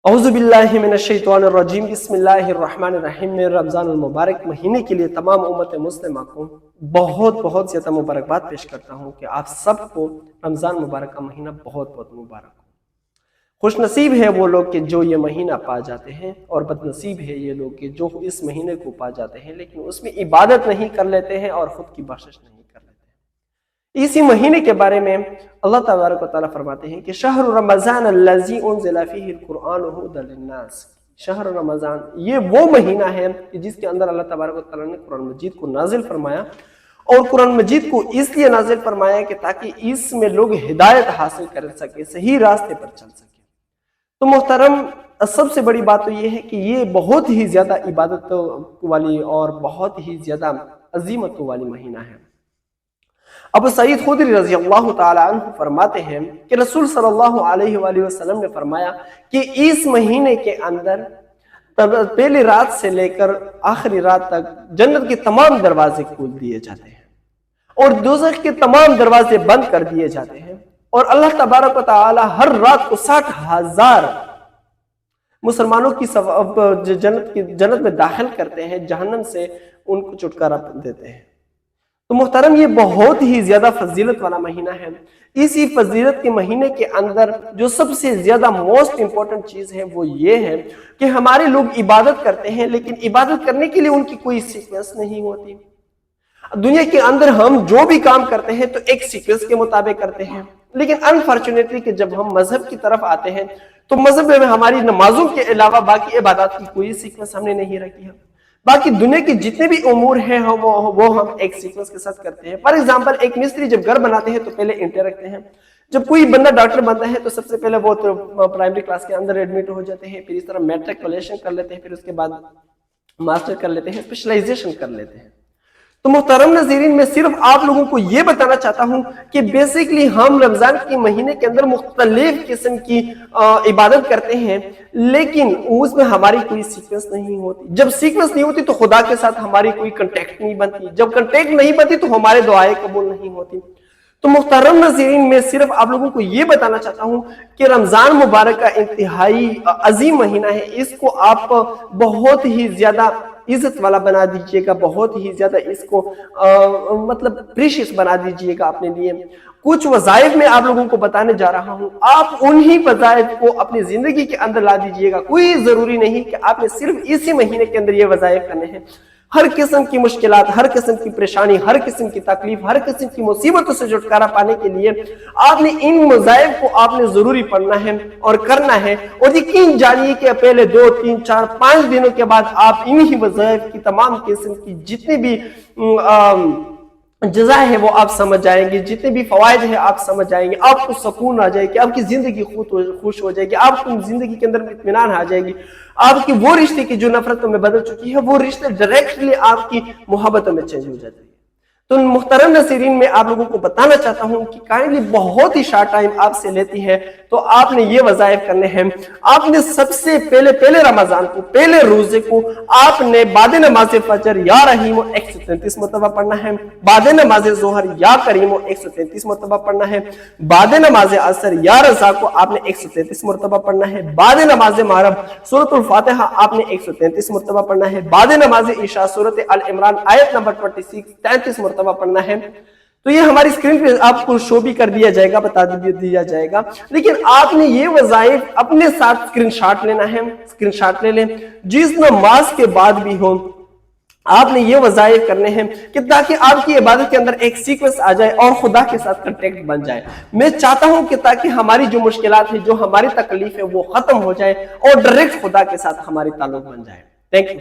اعوذ باللہ من الشیطان الرجیم بسم اللہ الرحمن الرحیم۔ میں رمضان المبارک مہینے کے لیے تمام امت مسلمہ کو بہت زیادہ مبارکباد پیش کرتا ہوں کہ آپ سب کو رمضان مبارک کا مہینہ بہت مبارک ہو۔ خوش نصیب ہے وہ لوگ کہ جو یہ مہینہ پا جاتے ہیں، اور بد نصیب ہے یہ لوگ کہ جو اس مہینے کو پا جاتے ہیں لیکن اس میں عبادت نہیں کر لیتے ہیں اور خود کی بخشش نہیں کر لیتے ہیں۔ اسی مہینے کے بارے میں اللہ تبارک و تعالیٰ فرماتے ہیں کہ شہر رمضان الذی انزل فیہ القرآن ھدی للناس۔ شہر رمضان یہ وہ مہینہ ہے کہ جس کے اندر اللہ تبارک و تعالیٰ نے قرآن مجید کو نازل فرمایا، اور قرآن مجید کو اس لیے نازل فرمایا کہ تاکہ اس میں لوگ ہدایت حاصل کر سکے، صحیح راستے پر چل سکے۔ تو محترم، سب سے بڑی بات تو یہ ہے کہ یہ بہت ہی زیادہ عبادت والی اور بہت ہی زیادہ عظیمت والی مہینہ ہے۔ ابو سعید خدری رضی اللہ تعالی عنہ فرماتے ہیں کہ رسول صلی اللہ علیہ وآلہ وسلم نے فرمایا کہ اس مہینے کے اندر پہلی رات سے لے کر آخری رات تک جنت کے تمام دروازے کھول دیے جاتے ہیں اور دوزخ کے تمام دروازے بند کر دیے جاتے ہیں، اور اللہ تبارک و تعالی ہر رات کو 60,000 مسلمانوں کی جنت میں داخل کرتے ہیں، جہنم سے ان کو چھٹکارا دیتے ہیں۔ تو محترم، یہ بہت ہی زیادہ فضیلت والا مہینہ ہے۔ اسی فضیلت کے مہینے کے اندر جو سب سے زیادہ موسٹ امپورٹنٹ چیز ہے وہ یہ ہے کہ ہمارے لوگ عبادت کرتے ہیں لیکن عبادت کرنے کے لیے ان کی کوئی سیکوینس نہیں ہوتی۔ دنیا کے اندر ہم جو بھی کام کرتے ہیں تو ایک سیکوینس کے مطابق کرتے ہیں، لیکن انفارچونیٹلی کہ جب ہم مذہب کی طرف آتے ہیں تو مذہب میں ہماری نمازوں کے علاوہ باقی عبادات کی کوئی سیکوینس ہم نے نہیں رکھی ہے۔ باقی دنیا کے جتنے بھی امور ہیں وہ ہم ایک سیکوینس کے ساتھ کرتے ہیں۔ فار ایگزامپل، ایک مستری جب گھر بناتے ہیں تو پہلے اینٹیں رکھتے ہیں، جب کوئی بندہ ڈاکٹر بنتا ہے تو سب سے پہلے وہ پرائمری کلاس کے اندر ایڈمٹ ہو جاتے ہیں، پھر اس طرح میٹرکولیشن کر لیتے ہیں، پھر اس کے بعد ماسٹر کر لیتے ہیں، اسپیشلائزیشن کر لیتے ہیں۔ تو محترم ناظرین، میں صرف آپ لوگوں کو یہ بتانا چاہتا ہوں کہ بیسیکلی ہم رمضان کے مہینے کے اندر مختلف قسم کی عبادت کرتے ہیں لیکن اس میں ہماری کوئی سیکوینس نہیں ہوتی۔ جب سیکوینس نہیں ہوتی تو خدا کے ساتھ ہماری کوئی کنٹیکٹ نہیں بنتی، جب کنٹیکٹ نہیں بنتی تو ہمارے دعائیں قبول نہیں ہوتی۔ تو محترم ناظرین، میں صرف آپ لوگوں کو یہ بتانا چاہتا ہوں کہ رمضان مبارک کا انتہائی عظیم مہینہ ہے، اس کو آپ بہت ہی زیادہ عزت والا بنا دیجئے گا، بہت ہی زیادہ اس کو پریشیس بنا دیجئے گا اپنے لیے۔ کچھ وظائف میں آپ لوگوں کو بتانے جا رہا ہوں، آپ انہی وظائف کو اپنی زندگی کے اندر لا دیجئے گا۔ کوئی ضروری نہیں کہ آپ نے صرف اسی مہینے کے اندر یہ وظائف کرنے ہیں۔ ہر قسم کی مشکلات، ہر قسم کی پریشانی، ہر قسم کی تکلیف، ہر قسم کی مصیبتوں سے چھٹکارا پانے کے لیے آپ نے ان وظائف کو آپ نے ضروری پڑھنا ہے اور کرنا ہے، اور یقین جانیے کہ پہلے 2 3 4 5 دنوں کے بعد آپ انہی وظائف کی تمام قسم کی جتنی بھی جزا ہے وہ آپ سمجھ جائیں گے، جتنے بھی فوائد ہیں آپ سمجھ جائیں گے، آپ کو سکون آ جائے گی، آپ کی زندگی خوش ہو جائے گی، آپ کی زندگی کے اندر اطمینان آ جائے گی، آپ کی وہ رشتے کی جو نفرتوں میں بدل چکی ہے وہ رشتے ڈائریکٹلی آپ کی محبتوں میں چینج ہو جاتے ہیں۔ تو محترم ناظرین، میں آپ لوگوں کو بتانا چاہتا ہوں کہ کائنڈلی بہت ہی شارٹ ٹائم آپ سے لیتی ہے، تو آپ نے یہ وظائف کرنے ہیں۔ آپ نے سب سے پہلے رمضان کو، پہلے روزے کو آپ نے بعد نماز فجر یا رحیم 133 مرتبہ پڑھنا ہے، بعد نماز ظہر یا کریم 133 مرتبہ پڑھنا ہے، بعد نماز عصر یا رضا کو آپ نے 133 مرتبہ پڑھنا ہے، بعد نماز مغرب سورۃ الفاتحہ آپ نے 133 مرتبہ پڑھنا ہے، بعد نماز عشاء سورۃ آل عمران آیت نمبر 26 33 مرتبہ پڑھنا ہے۔ تو یہ ہماری اسکرین پہ آپ کو شو بھی کر دیا جائے گا، بتا دیا جائے گا، لیکن آپ نے یہ وظائف اپنے ساتھ اسکرین شاٹ لینا ہے۔ اسکرین شاٹ لے لیں، جس نماز کے بعد بھی ہو آپ نے یہ وظائف کرنے ہیں کہ تاکہ آپ کی عبادت کے اندر ایک سیکوینس آ جائے اور خدا کے ساتھ کنٹیکٹ بن جائے۔ میں چاہتا ہوں کہ تاکہ ہماری جو مشکلات ہیں، جو ہماری تکلیف ہے وہ ختم ہو جائے اور ڈائریکٹ خدا کے ساتھ ہماری تعلق بن جائے۔ Thank you.